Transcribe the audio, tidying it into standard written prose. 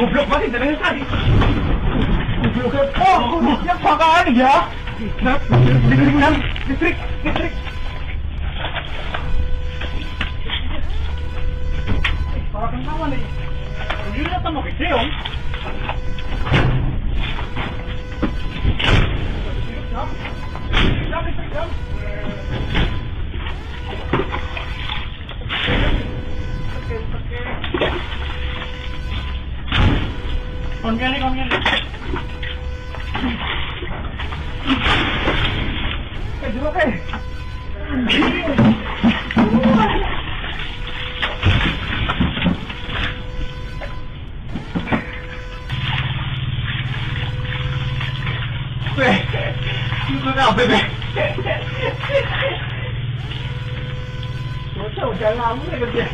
Goblok banget dari tadi. Goblok. Oh, yang pakai ya. Listrik. Para kawan nih. Ini datang mau gede om. Jam. Kon kene. Jeruk Itu apa, Be? Bocah udah ngamuk ya kerja.